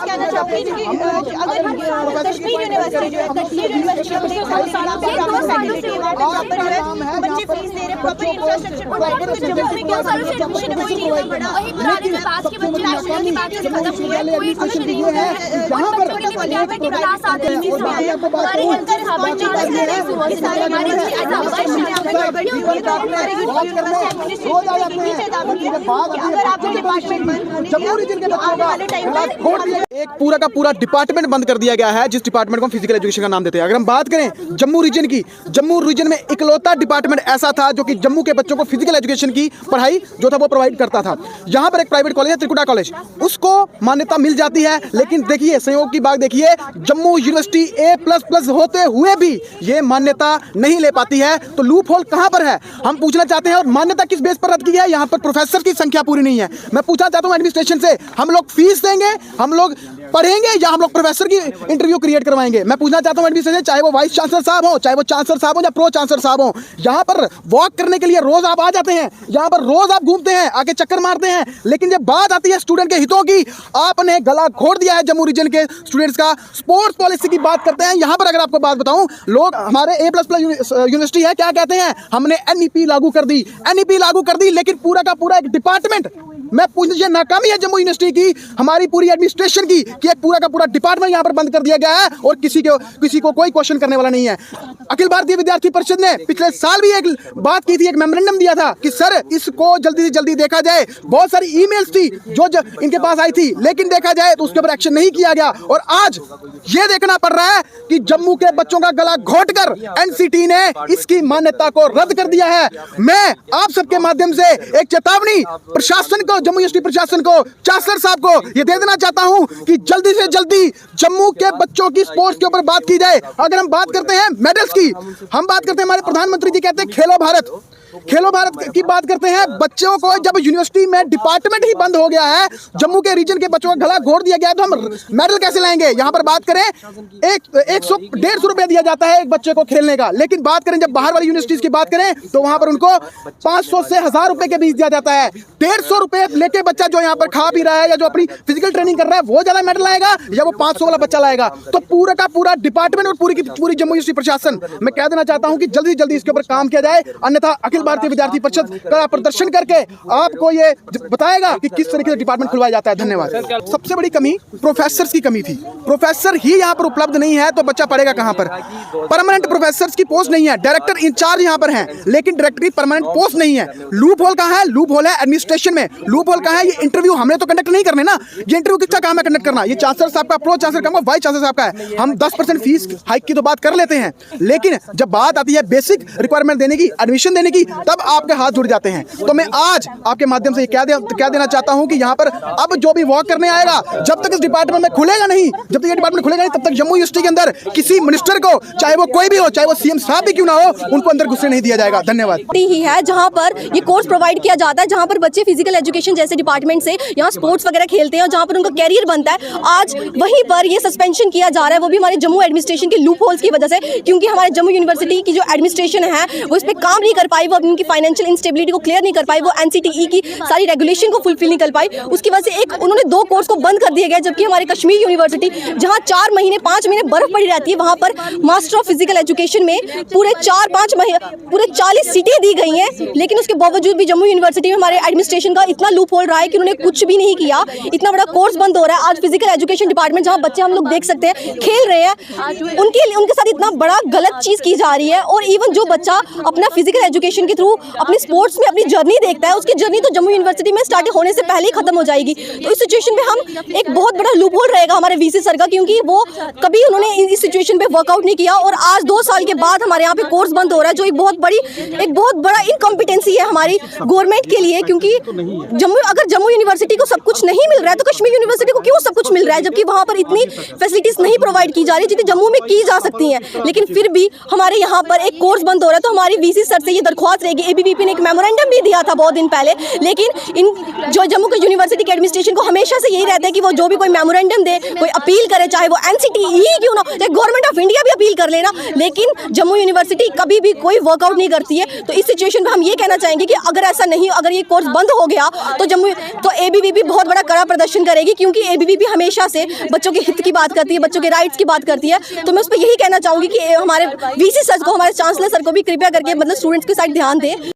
कहना चाहूंगी कि अगर कश्मीर यूनिवर्सिटी जो है, कश्मीर यूनिवर्सिटी अपने फैसिलिटी वहाँ पर जो है बच्चे फीस दे रहे हैं, प्रॉपर इंफ्रास्ट्रक्चर प्रोवाइड कर रहे हैं। जम्मू में क्या सालों से एडमिशन वही नहीं हुआ पड़ा, वही पुराने जो पास के बच्चे नेशनल की बात खत्म हुई है, कोई कुछ नहीं है। यहाँ पर बच्चों के लिए में क्लास आते हैं, हमारे उनका रिस्पॉन्स नहीं है, ये सारे हमारे बच्चे अगर आपका डिपार्टमेंट बंद होने वाले टाइम पर एक पूरा का पूरा डिपार्टमेंट बंद कर दिया गया है, जिस डिपार्टमेंट को हम फिजिकल एजुकेशन का नाम देते हैं। अगर हम बात करें जम्मू रीजन की, जम्मू रीजन में इकलौता डिपार्टमेंट ऐसा था जो कि जम्मू के बच्चों को फिजिकल एजुकेशन की पढ़ाई जो था वो प्रोवाइड करता था। यहाँ पर एक प्राइवेट कॉलेज है त्रिकुटा कॉलेज, उसको मान्यता मिल जाती है, लेकिन देखिए संयोग की बात देखिए, जम्मू यूनिवर्सिटी A++ होते हुए भी ये मान्यता नहीं ले पाती है। तो लूप होल कहाँ पर है हम पूछना चाहते हैं, और मान्यता किस बेस पर रद्द की है? यहाँ पर प्रोफेसर की संख्या पूरी नहीं है। मैं पूछना चाहता हूँ एडमिनिस्ट्रेशन से, हम लोग फीस देंगे, हम लोग पढ़ेंगे, या हम लोग प्रोफेसर की इंटरव्यू क्रिएट करवाएंगे? मैं पूछना चाहता हूँ एडमिनिस्ट्रेशन, चाहे वो वाइस चांसलर साहब हो, चाहे वो चांसलर साहब हो या प्रो चांसलर साहब हो, यहाँ पर वॉक करने के लिए रोज आप आ जाते हैं, यहाँ पर रोज आप घूमते हैं, आके चक्कर मारते हैं, लेकिन जब बात आती है स्टूडेंट के हितों की, आपने गला घोट दिया है जम्मू रीजन के स्टूडेंट्स का। स्पोर्ट्स पॉलिसी की बात करते हैं, यहाँ पर अगर आपको बात बताऊं, लोग हमारे A++ यूनिवर्सिटी है, क्या कहते हैं, हमने NEP लागू कर दी, NEP लागू कर दी, लेकिन पूरा का पूरा एक डिपार्टमेंट, मैं पूछिए नाकामी है जम्मू यूनिवर्सिटी की, हमारी पूरी एडमिनिस्ट्रेशन की, कि एक पूरा का पूरा डिपार्टमेंट यहाँ पर बंद कर दिया गया है और किसी को कोई क्वेश्चन करने वाला नहीं है। अखिल भारतीय विद्यार्थी परिषद ने पिछले साल भी एक बात की थी, एक मेमोरेंडम दिया था कि सर इसको जल्दी से जल्दी देखा जाए। बहुत सारी ईमेल्स थी जो इनके पास आई थी, लेकिन देखा जाए तो उसके ऊपर एक्शन नहीं किया गया, और आज ये देखना पड़ रहा है कि जम्मू के बच्चों का गला घोटकर NCT ने इसकी मान्यता को रद्द कर दिया है। मैं आप सबके माध्यम से एक चेतावनी प्रशासन को, जम्मू यूनिवर्सिटी प्रशासन को, चांसलर साहब को ये दे देना चाहता हूं कि जल्दी से जल्दी जम्मू के बच्चों की स्पोर्ट्स के ऊपर बात की जाए। अगर हम बात करते हैं मेडल्स की, हम बात करते हैं, हमारे प्रधानमंत्री जी कहते हैं खेलो भारत, खेलो भारत की बात करते हैं, बच्चों को जब यूनिवर्सिटी में डिपार्टमेंट ही बंद हो गया है, जम्मू के रीजन के बच्चों का गला घोट दिया गया है, तो हम मेडल कैसे लाएंगे? यहाँ पर बात करें 150 रुपए दिया जाता है एक बच्चे को खेलने का, लेकिन बात करें जब बाहर वाली यूनिवर्सिटीज की बात करें तो वहां पर उनको 500 से 1000 रुपए के बीच दिया जाता है। 150 रुपए लेके बच्चा जो यहाँ पर खा पी रहा है या जो अपनी फिजिकल ट्रेनिंग कर रहा है वो ज्यादा मेडल लाएगा या वो 500 वाला बच्चा लाएगा? तो पूरा का पूरा डिपार्टमेंट और पूरी की पूरी जम्मू यूनिवर्सिटी प्रशासन, मैं कह देना चाहता हूँ कि जल्दी जल्दी इसके ऊपर काम किया जाए, अन्यथा अखिल भारतीय विद्यार्थी परिषद का प्रदर्शन करके आपको ये बताएगा कि किस तरीके से डिपार्टमेंट खुलवाया जाता है। धन्यवाद। सबसे बड़ी कमी प्रोफेसर्स की कमी थी, प्रोफेसर ही यहाँ पर उपलब्ध नहीं है तो बच्चा पढ़ेगा कहाँ पर? परमानेंट प्रोफेसर्स की पोस्ट नहीं है, डायरेक्टर इंचार्ज यहाँ पर हैं, लेकिन डायरेक्टर की परमानेंट पोस्ट नहीं है। लूप होल कहाँ है? लूप होल है एडमिनिस्ट्रेशन में। लूप होल कहाँ है? ये इंटरव्यू हमने तो कंडक्ट नहीं करने ना, ये इंटरव्यू किसका काम है कंडक्ट करना? ये चांसलर साहब का, प्रो चांसलर का, वाइस चांसलर साहब का है। हम 10% फीस हाइक की तो बात कर लेते हैं, लेकिन जब बात आती है बेसिक रिक्वायरमेंट देने की, एडमिशन देने की, तब आपके हाथ जुड़ जाते हैं। तो मैं आज आपके माध्यम से कह देना चाहता हूं कि यहाँ पर अब जो भी वॉक करने आएगा, जब तक इस डिपार्टमेंट में खुलेगा नहीं, जब तक ये डिपार्टमेंट खुलेगा नहीं, तब तक जम्मू यूनिवर्सिटी के अंदर किसी मिनिस्टर को, चाहे वो कोई भी हो, चाहे वो CM साहब भी क्यों ना हो, उनको अंदर घुसने नहीं दिया जाएगा। धन्यवाद। ही है जहाँ पर ये कोर्स प्रोवाइड किया जाता है, जहाँ पर बच्चे फिजिकल एजुकेशन जैसे डिपार्टमेंट से यहाँ स्पोर्ट्स वगैरह खेलते हैं और जहाँ पर उनका कैरियर बनता है। आज वहीं पर ये सस्पेंशन किया जा रहा है, वो भी हमारे जम्मू एडमिनिस्ट्रेशन के लूप होल्स की वजह से, क्योंकि हमारे जम्मू यूनिवर्सिटी की जो एडमिनिस्ट्रेशन है वो इस पर काम नहीं कर पाई, वो उनकी फाइनेंशियल इंस्टेबिलिटी को क्लियर नहीं कर पाई, वो NCTE की सारी रेगुलेशन को फुलफिल नहीं कर पाई। उसकी वजह से उन्होंने 2 कोर्स को बंद कर दिया गया, जबकि हमारे कश्मीर यूनिवर्सिटी जहां 4 महीने 5 महीने बर्फ पड़ी रहती है, वहां पर मास्टर ऑफ फिजिकल एजुकेशन में पूरे 4-5 महीने पूरे 40 सीटें दी गई हैं, लेकिन उसके बावजूद भी जम्मू यूनिवर्सिटी में हमारे एडमिनिस्ट्रेशन का इतना लूप होल रहा है कि उन्होंने कुछ भी नहीं किया। इतना बड़ा कोर्स बंद हो रहा है। आज फिजिकल एजुकेशन डिपार्टमेंट जहाँ बच्चे हम लोग देख सकते हैं खेल रहे हैं, उनके साथ इतना बड़ा गलत चीज़ की जा रही है। और इवन जो बच्चा अपना फिजिकल एजुकेशन के थ्रू अपने स्पोर्ट्स में अपनी जर्नी देखता है, उसकी जर्नी तो जम्मू यूनिवर्सिटी में स्टार्ट होने से पहले ही खत्म हो जाएगी। तो इस सिचुएशन में हम एक बहुत बड़ा लूप होल रहेगा हमारे VC सर का, क्योंकि वो कभी उन्होंने इस सिचुएशन पे वर्कआउट नहीं किया। और आज 2 साल के बाद हमारे यहाँ पे कोर्स बंद हो रहा है, जो एक बहुत बड़ा इनकॉम्पिटेंसी है हमारी गवर्नमेंट के लिए, क्योंकि अगर जम्मू यूनिवर्सिटी को सब कुछ नहीं मिल रहा है तो कश्मीर यूनिवर्सिटी को क्यों सब कुछ मिल रहा है, जबकि वहाँ पर इतनी फैसिलिटीज नहीं प्रोवाइड की जा रही जितनी जम्मू में की जा सकती हैं। लेकिन फिर भी हमारे यहाँ पर एक कोर्स बंद हो रहा है। तो हमारी VC सर से ये दरख्वास्त पास रहेगी। एबीवीपी ने एक मेमोरेंडम भी दिया था बहुत दिन पहले, लेकिन इन जो जम्मू के यूनिवर्सिटी के एडमिनिस्ट्रेशन को हमेशा से यही रहता है कि वो जो भी कोई मेमोरेंडम दे, कोई अपील करे, चाहे वो एनसीटीई क्यों ना, गवर्नमेंट ऑफ इंडिया भी अपील कर लेना, लेकिन जम्मू यूनिवर्सिटी कभी भी कोई वर्कआउट नहीं करती है। तो इस सिचुएशन में हम ये कहना चाहेंगे कि अगर ऐसा नहीं, अगर ये कोर्स बंद हो गया तो एबीवीपी बहुत बड़ा कड़ा प्रदर्शन करेगी, क्योंकि एबीवीपी हमेशा से बच्चों के हित की बात करती है, बच्चों के राइट्स की बात करती है। तो मैं उस पर यही कहना चाहूंगी कि हमारे वीसी सर को, हमारे चांसलर सर को भी कृपया करके मतलब स्टूडेंट्स के साइड ध्यान दें।